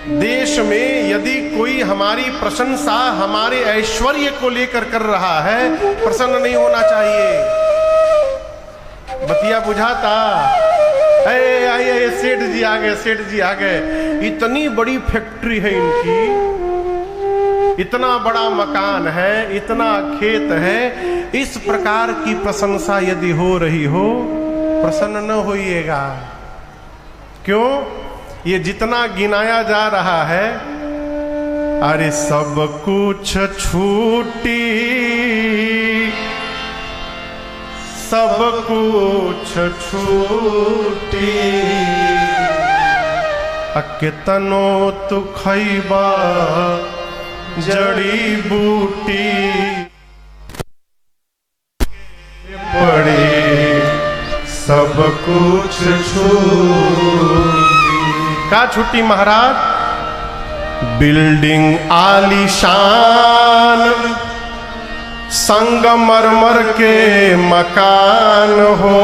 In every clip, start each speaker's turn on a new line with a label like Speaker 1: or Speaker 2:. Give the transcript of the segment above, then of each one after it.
Speaker 1: देश में यदि कोई हमारी प्रशंसा हमारे ऐश्वर्य को लेकर कर रहा है, प्रसन्न नहीं होना चाहिए। बतिया बुझाता? आइए सेठ जी आ गए, सेठ जी आ गए। इतनी बड़ी फैक्ट्री है इनकी, इतना बड़ा मकान है, इतना खेत है। इस प्रकार की प्रशंसा यदि हो रही हो, प्रसन्न न होइएगा। क्यों? ये जितना गिनाया जा रहा है, अरे सब कुछ छूटी, सब कुछ छूटी, केतनो तू खैबा जड़ी बूटी, पड़ी सब कुछ छूटी। का छुट्टी महाराज? बिल्डिंग आलीशान, संगमरमर के मकान हो।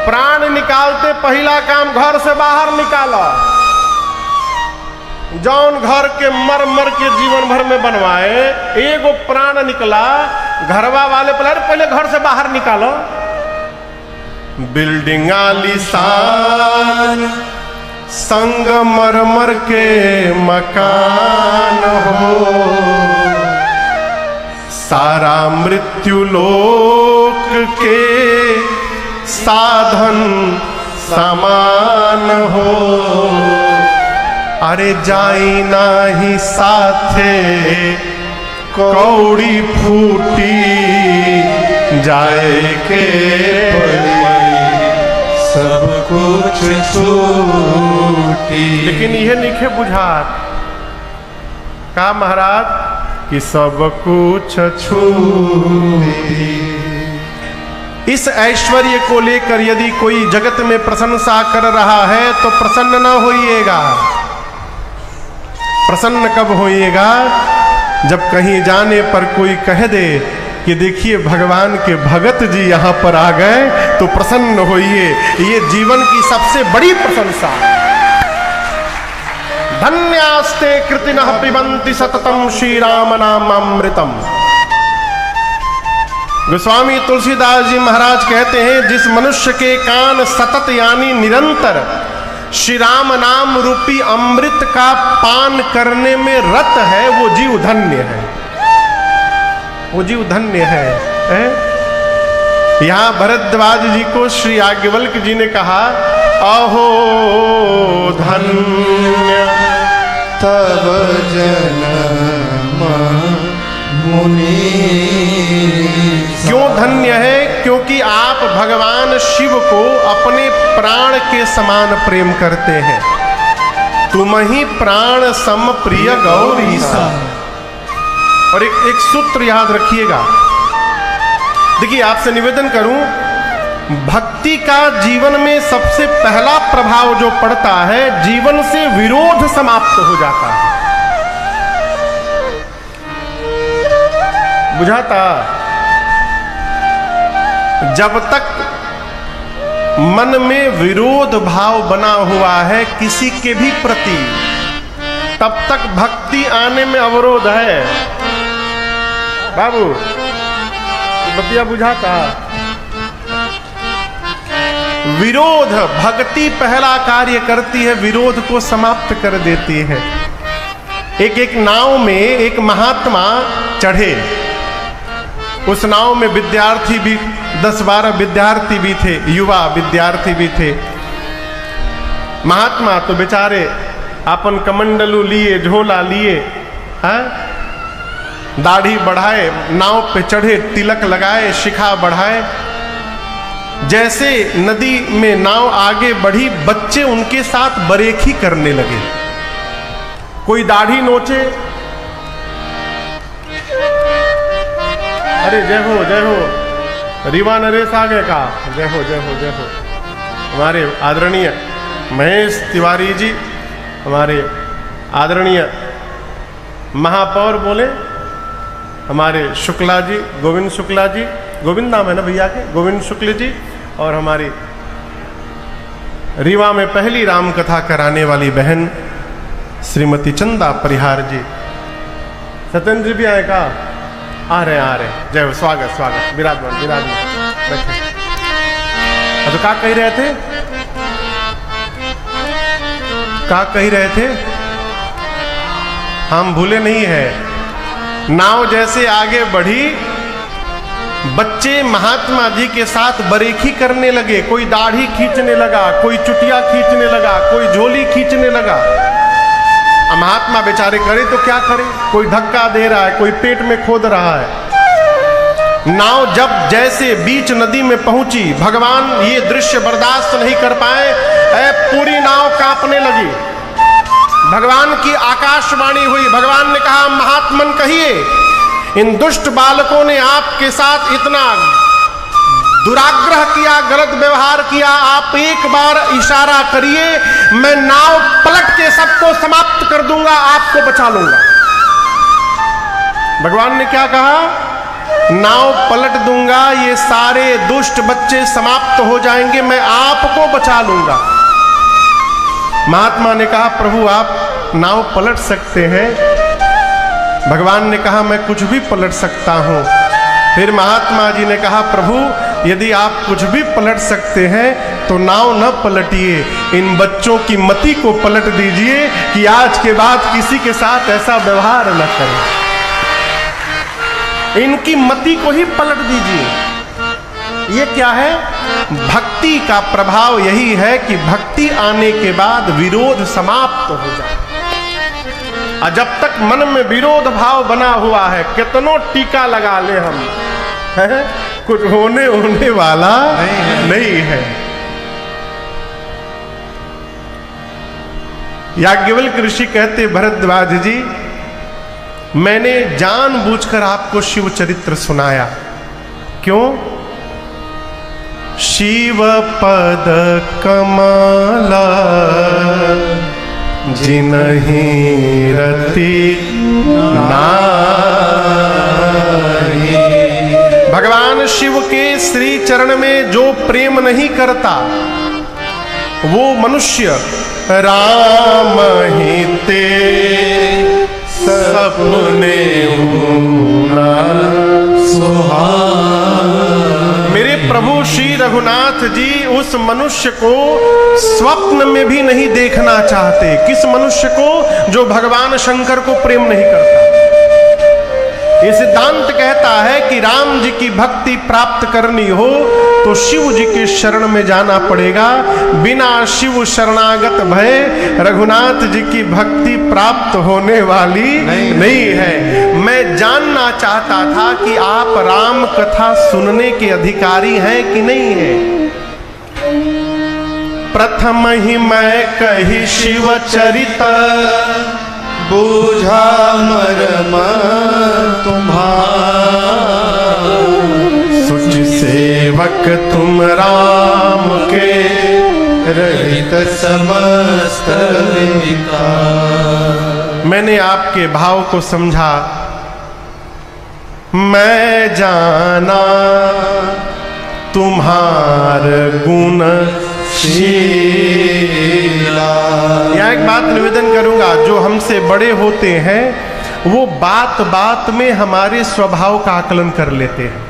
Speaker 1: प्राण निकालते पहला काम घर से बाहर निकाला। जौन घर के मर मर के जीवन भर में बनवाए, एगो प्राण निकला, घरवा वाले पहले घर से बाहर निकालो। बिल्डिंग आलीशान, संगमरमर के मकान हो। सारा मृत्यु लोक के साधन समान हो। अरे जाई नाही साथे कौड़ी फूटी, जाए के सब कुछ छूटी। लेकिन यह लिखे बुझात का महाराज कि सब कुछ छूटी। इस ऐश्वर्य को लेकर यदि कोई जगत में प्रशंसा कर रहा है तो प्रसन्न न होइएगा। प्रसन्न कब होइएगा? जब कहीं जाने पर कोई कह दे कि देखिए भगवान के भगत जी यहाँ पर आ गए, तो प्रसन्न होइए। ये जीवन की सबसे बड़ी प्रशंसा। धन्यास्ते कृतिनः पिबन्ति सततम श्री राम नामामृतम। गोस्वामी तुलसीदास जी महाराज कहते हैं, जिस मनुष्य के कान सतत यानी निरंतर श्री राम नाम रूपी अमृत का पान करने में रत है, वो जीव धन्य है, वो जीव धन्य है। यहां भरद्वाज जी को श्री याज्ञवल्क्य जी ने कहा, अहो धन्य तब जन्म मुनि। क्यों धन्य है? क्योंकि आप भगवान शिव को अपने प्राण के समान प्रेम करते हैं। तुम ही प्राण सम प्रिय गौरी सा। और एक सूत्र याद रखिएगा। देखिए, आपसे निवेदन करूं, भक्ति का जीवन में सबसे पहला प्रभाव जो पड़ता है, जीवन से विरोध समाप्त हो जाता है। बुझाता? जब तक मन में विरोध भाव बना हुआ है किसी के भी प्रति, तब तक भक्ति आने में अवरोध है। बाबू बतिया बुझाता? विरोध, भक्ति पहला कार्य करती है, विरोध को समाप्त कर देती है। एक नाव में एक महात्मा चढ़े। उस नाव में विद्यार्थी भी 10-12 विद्यार्थी भी थे, युवा विद्यार्थी भी थे। महात्मा तो बेचारे अपन कमंडलू लिए, झोला लिए, दाढ़ी बढ़ाए, नाव पे चढ़े, तिलक लगाए, शिखा बढ़ाए। जैसे नदी में नाव आगे बढ़ी, बच्चे उनके साथ बरेखी करने लगे। कोई दाढ़ी नोचे, अरे जय हो जय हो, रीवा नरेश आगे का जय हो जय हो जय हो। हमारे आदरणीय महेश तिवारी जी, हमारे आदरणीय महापौर बोले, हमारे शुक्ला जी, गोविंद शुक्ला जी, गोविंद नाम है ना भैया के, गोविंद शुक्ल जी, और हमारी रीवा में पहली राम कथा कराने वाली बहन श्रीमती चंदा परिहार जी। सत्येंद्र जी भी आए का? आ रहे। जय हो, स्वागत स्वागत, विराजमान बैठे। तो क्या कह रहे थे? क्या कह रहे थे? हम भूले नहीं है। नाव जैसे आगे बढ़ी, बच्चे महात्मा जी के साथ बरेखी करने लगे। कोई दाढ़ी खींचने लगा, कोई चुटिया खींचने लगा, कोई झोली खींचने लगा। महात्मा बेचारे करे तो क्या करे? कोई धक्का दे रहा है, कोई पेट में खोद रहा है। नाव जब जैसे बीच नदी में पहुंची, भगवान ये दृश्य बर्दाश्त नहीं कर पाए, पूरी नाव कांपने लगी। भगवान की आकाशवाणी हुई। भगवान ने कहा, महात्मन कहिए, इन दुष्ट बालकों ने आपके साथ इतना दुराग्रह किया, गलत व्यवहार किया। आप एक बार इशारा करिए, मैं नाव पलट के सबको समाप्त कर दूंगा, आपको बचा लूंगा। भगवान ने क्या कहा? नाव पलट दूंगा, ये सारे दुष्ट बच्चे समाप्त हो जाएंगे, मैं आपको बचा लूंगा। महात्मा ने कहा, प्रभु आप नाव पलट सकते हैं? भगवान ने कहा, मैं कुछ भी पलट सकता हूं। फिर महात्मा जी ने कहा, प्रभु यदि आप कुछ भी पलट सकते हैं तो नाव न पलटिए, इन बच्चों की मति को पलट दीजिए कि आज के बाद किसी के साथ ऐसा व्यवहार न करें। इनकी मति को ही पलट दीजिए। ये क्या है? भक्ति का प्रभाव यही है कि भक्ति आने के बाद विरोध समाप्त हो जाए। और जब तक मन में विरोध भाव बना हुआ है, कितनों टीका लगा ले हम, है? कुछ होने वाला नहीं है। याज्ञवल्क्य ऋषि कहते, भरद्वाज जी, मैंने जानबूझकर आपको शिव चरित्र सुनाया। क्यों? शिव पद कमला जिनहि रति नारी। भगवान शिव के श्री चरण में जो प्रेम नहीं करता, वो मनुष्य राम ही ते सपने मेरे प्रभु श्री रघुनाथ जी उस मनुष्य को स्वप्न में भी नहीं देखना चाहते। किस मनुष्य को? जो भगवान शंकर को प्रेम नहीं करता। ये सिद्धांत कहता है कि राम जी की भक्ति प्राप्त करनी हो तो शिव जी के शरण में जाना पड़ेगा। बिना शिव शरणागत भय रघुनाथ जी की भक्ति प्राप्त होने वाली नहीं है। मैं जानना चाहता था कि आप राम कथा सुनने के अधिकारी हैं कि नहीं है। प्रथम ही मैं कही शिव चरित,
Speaker 2: बूझा मर्म तुम्हारा,
Speaker 1: सुच सेवक तुम राम के,
Speaker 2: रहित समस्त विकार।
Speaker 1: मैंने आपके भाव को समझा। मैं जाना तुम्हार गुण शीला। यहाँ एक बात निवेदन करूंगा, जो हमसे बड़े होते हैं वो बात बात में हमारे स्वभाव का आकलन कर लेते हैं,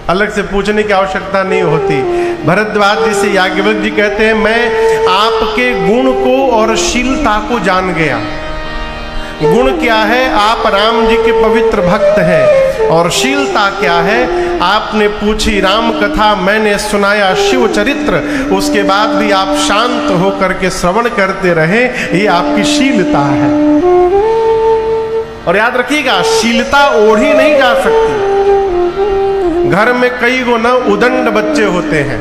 Speaker 1: अलग से पूछने की आवश्यकता नहीं होती। भरद्वाज जी से याज्ञवल्क्य जी कहते हैं, मैं आपके गुण को और शीलता को जान गया। गुण क्या है? आप राम जी के पवित्र भक्त हैं। और शीलता क्या है? आपने पूछी राम कथा, मैंने सुनाया शिव चरित्र, उसके बाद भी आप शांत होकर के श्रवण करते रहे, ये आपकी शीलता है। और याद रखिएगा, शीलता ओढ़ी नहीं जा सकती। घर में कई गो न उदंड बच्चे होते हैं,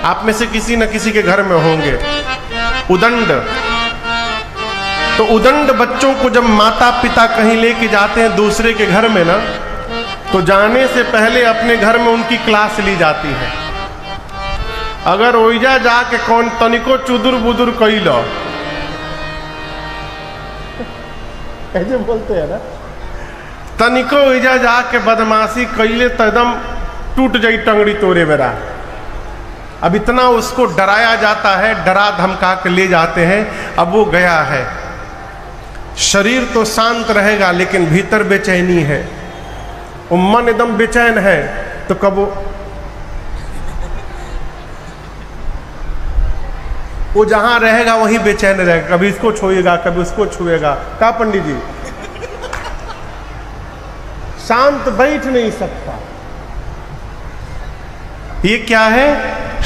Speaker 1: आप में से किसी न किसी के घर में होंगे उदंड। तो उदंड बच्चों को जब माता पिता कहीं लेके जाते हैं दूसरे के घर में ना, तो जाने से पहले अपने घर में उनकी क्लास ली जाती है। अगर ओइजा जाके कौन तनिको चुदुर बुदुर कैलो, ऐसे बोलते हैं ना, तनिको ओइजा जाके बदमाशी कैले तो एकदम टूट जाई टंगड़ी तोरे मेरा। अब इतना उसको डराया जाता है, डरा धमका के ले जाते हैं। अब वो गया है, शरीर तो शांत रहेगा लेकिन भीतर बेचैनी है, वो मन एकदम बेचैन है। तो कब वो जहां रहेगा वहीं बेचैन रहेगा, कभी इसको छुएगा कभी उसको छुएगा। क्या पंडित जी, शांत बैठ नहीं सकता। ये क्या है?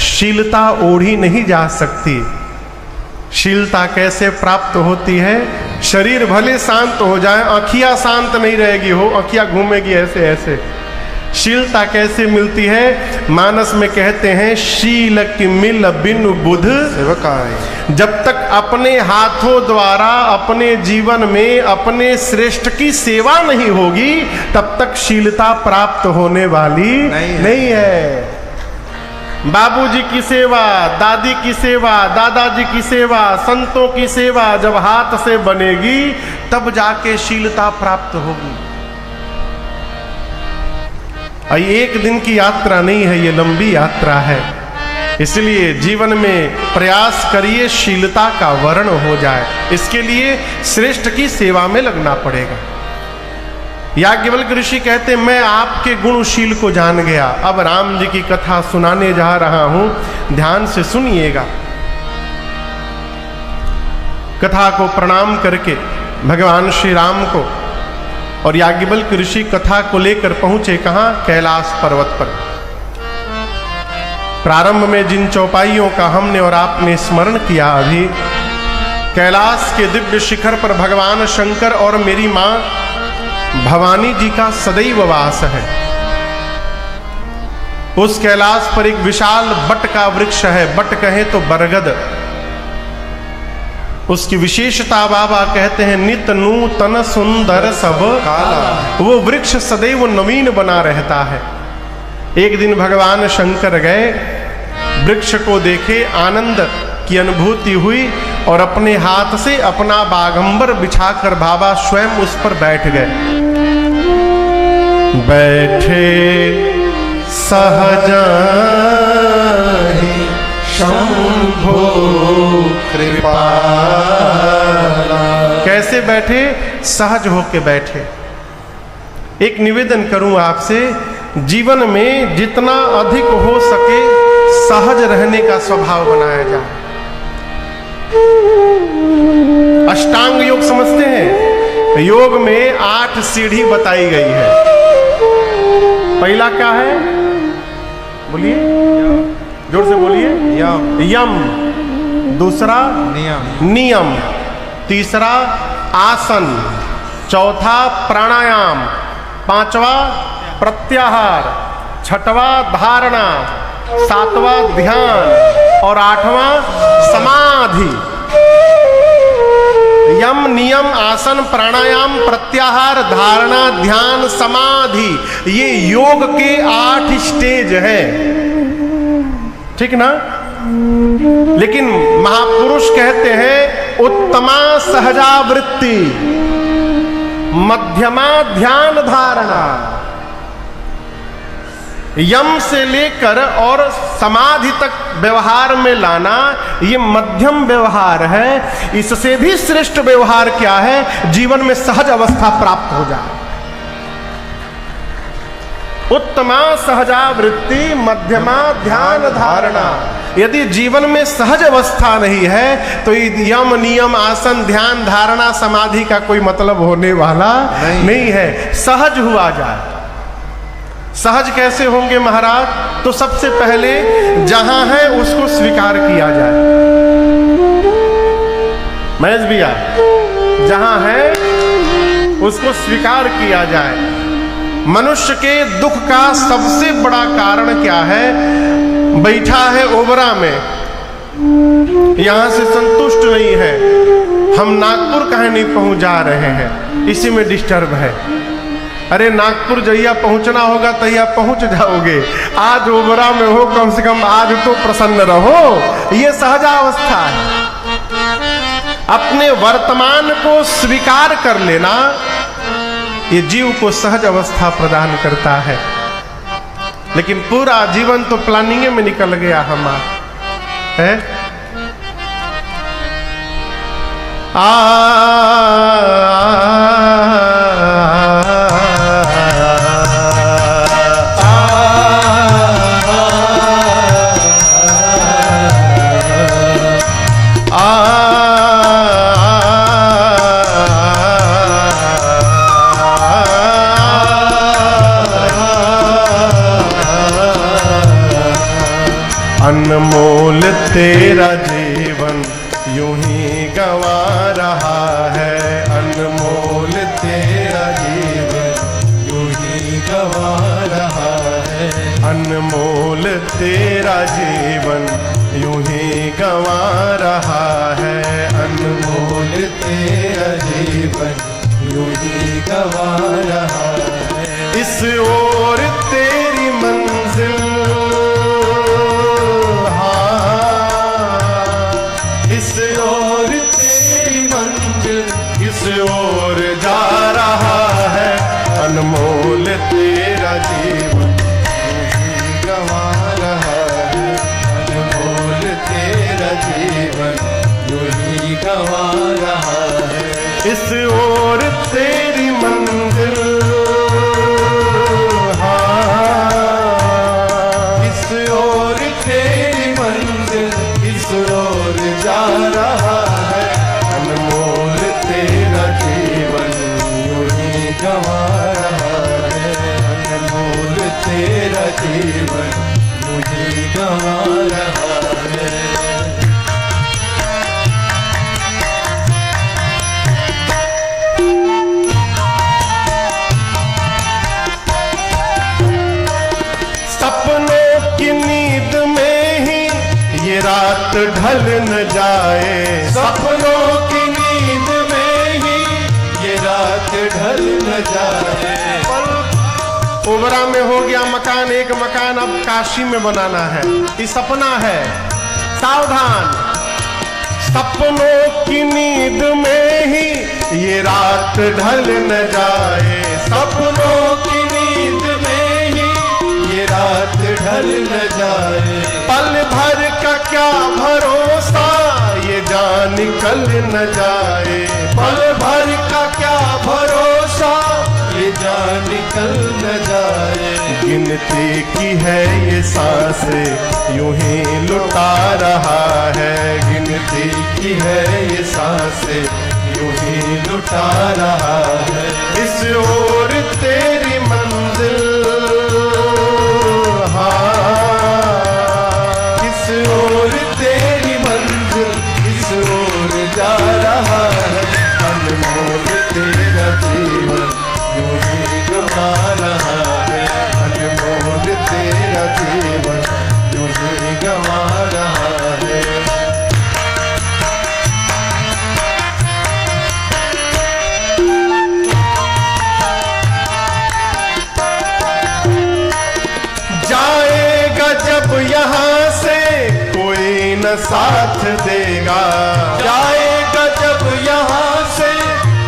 Speaker 1: शीलता ओढ़ी नहीं जा सकती। शीलता कैसे प्राप्त होती है? शरीर भले शांत हो जाए, आँखियां शांत नहीं रहेगी, हो आँखियां घूमेगी ऐसे ऐसे। शीलता कैसे मिलती है? मानस में कहते हैं शील की मिल बिन बुध
Speaker 2: सेवकाय।
Speaker 1: जब तक अपने हाथों द्वारा अपने जीवन में अपने श्रेष्ठ की सेवा नहीं होगी तब तक शीलता प्राप्त होने वाली नहीं है। बाबूजी की सेवा, दादी की सेवा, दादाजी की सेवा, संतों की सेवा जब हाथ से बनेगी तब जाके शीलता प्राप्त होगी। ये एक दिन की यात्रा नहीं है, ये लंबी यात्रा है। इसलिए जीवन में प्रयास करिए शीलता का वर्ण हो जाए। इसके लिए श्रेष्ठ की सेवा में लगना पड़ेगा। याज्ञवल्क्य ऋषि कहते मैं आपके गुणशील को जान गया। अब राम जी की कथा सुनाने जा रहा हूं, ध्यान से सुनिएगा। कथा को प्रणाम करके भगवान श्री राम को और याज्ञवल्क्य ऋषि कथा को लेकर पहुंचे कहां? कैलाश पर्वत पर। प्रारंभ में जिन चौपाइयों का हमने और आपने स्मरण किया, अभी कैलाश के दिव्य शिखर पर भगवान शंकर और मेरी मां भवानी जी का सदैव वास है। उस कैलाश पर एक विशाल बट का वृक्ष है, बट कहें तो बरगद। उसकी विशेषता बाबा कहते हैं नित नूतन सुंदर सब
Speaker 2: काला।
Speaker 1: वो वृक्ष सदैव नवीन बना रहता है। एक दिन भगवान शंकर गए, वृक्ष को देखे, आनंद की अनुभूति हुई और अपने हाथ से अपना बागंबर बिछाकर बाबा स्वयं उस पर बैठ गए। बैठे सहज
Speaker 2: शंभो कृपाला।
Speaker 1: कैसे बैठे? सहज होके बैठे। एक निवेदन करूं आपसे, जीवन में जितना अधिक हो सके सहज रहने का स्वभाव बनाया जाए। अष्टांग योग समझते हैं? योग में 8 सीढ़ी बताई गई है। पहला क्या है? बोलिए, जोर से बोलिए। यम। दूसरा नियम। तीसरा आसन। चौथा प्राणायाम। पांचवा प्रत्याहार। छठवा धारणा। सातवां ध्यान और आठवां समाधि। यम, नियम, आसन, प्राणायाम, प्रत्याहार, धारणा, ध्यान, समाधि, ये योग के 8 स्टेज हैं। ठीक ना? लेकिन महापुरुष कहते हैं उत्तमा सहजावृत्ति, मध्यमा ध्यान धारणा। यम से लेकर और समाधि तक व्यवहार में लाना ये मध्यम व्यवहार है। इससे भी श्रेष्ठ व्यवहार क्या है? जीवन में सहज अवस्था प्राप्त हो जाए। उत्तमा सहजावृत्ति, मध्यमा ध्यान धारणा। यदि जीवन में सहज अवस्था नहीं है तो यम, नियम, आसन, ध्यान, धारणा, समाधि का कोई मतलब होने वाला नहीं है। सहज हुआ जाए। सहज कैसे होंगे महाराज? तो सबसे पहले जहां है उसको स्वीकार किया जाए। महेश भैया, जहां है उसको स्वीकार किया जाए। मनुष्य के दुख का सबसे बड़ा कारण क्या है? बैठा है ओबरा में, यहां से संतुष्ट नहीं है, हम नागपुर काहे नहीं पहुंच जा रहे हैं, इसी में डिस्टर्ब है। अरे नागपुर जहिया पहुंचना होगा तहिया पहुंच जाओगे। आज ओबरा में हो, कम से कम आज तो प्रसन्न रहो। ये सहजावस्था है। अपने वर्तमान को स्वीकार कर लेना ये जीव को सहज अवस्था प्रदान करता है। लेकिन पूरा जीवन तो प्लानिंग में निकल गया हमारा है। अनमोल तेरा जीवन यूं ही गवा रहा है। अनमोल तेरा जीवन यूं ही गवा रहा है। अनमोल तेरा जीवन यूं ही गवा रहा है। अनमोल तेरा जीवन यूं ही गवा रहा है। इस ओर तेरी मंजिल और जा रहा है। अनमोल तेरा जीवन यूं ही गवा रहा है। अनमोल तेरा जीवन यूं ही गवा रहा है। इस ओर तेरी मंजिल इस ओर तेरी मंजिल इस ओर जा रहा है। अनमोल तेरा जीवन यूं ही गवा रहा है। अनमोल तेरा जीवन यूं ही गवा रहा है। सपनों की नींद में ही ये रात ढल न जाए। सपनों की नींद में ही ये रात ढल न जाए। ओबरा में हो गया मकान, एक मकान अब काशी में बनाना है। ये सपना है, सावधान। सपनों की नींद में ही ये रात ढल न जाए। सपनों की नींद में ही ये रात ढल न जाए। पल भर का क्या भरोसा ये जान निकल न जाए। पल भर का क्या भरोसा ये जान निकल न जाए। गिनती की है ये सांसें यूं ही लुटा रहा है। गिनती की है ये सांसें यूं ही लुटा रहा है। इस ओर तेरी मंजिल इस ओर तेरी मंजिल इस ओर जा रहा है। अनमोल तेरा जीवन यूं ही गवा रहा है। अनमोल तेरा जीवन यूं ही गवा रहा है। जाएगा जब यहाँ से कोई न साथ देगा। जाएगा जब यहाँ से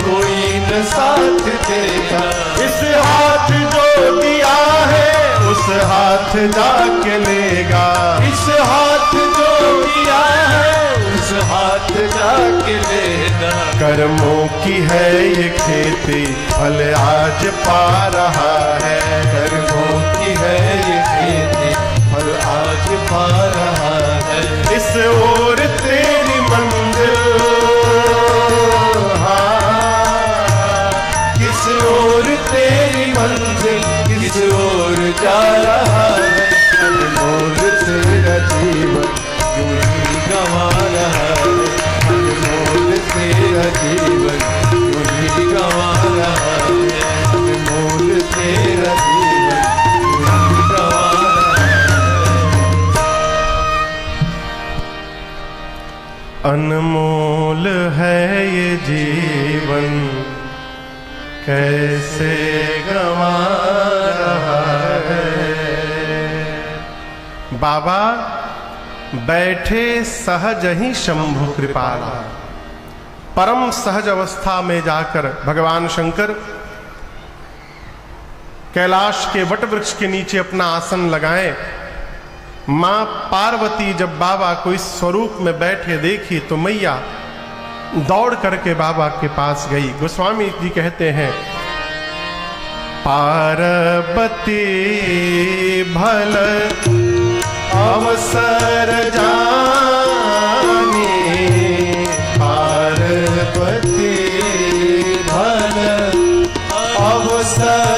Speaker 1: कोई न साथ देगा। इस हाथ जो दिया है उस हाथ जाके लेगा। इस हाथ जो दिया है उस हाथ जाके लेगा। कर्मों की है ये खेती फल आज पा रहा है। कर्मों की है ये खेती फल आज पा रहा है। इस ओर तेरी मंजिल किस ओर तेरी मंजिल किस ओर जा रहा है। अनमोल तेरा जीवन यूं ही गवा रहा है। अनमोल तेरा जीवन यूं ही गवा रहा है। अनमोल तेरा जीवन यूं ही गवा रहा है। अनमोल है ये जीवन कैसे गवा रहा है। बाबा बैठे सहज ही शंभु कृपाला। परम सहज अवस्था में जाकर भगवान शंकर कैलाश के वट वृक्ष के नीचे अपना आसन लगाएं। मां पार्वती जब बाबा को इस स्वरूप में बैठे देखी तो मैया दौड़ करके बाबा के पास गई। गोस्वामी जी कहते हैं, पार्वती भल अवसर जानी,
Speaker 2: पार्वती भल अवसर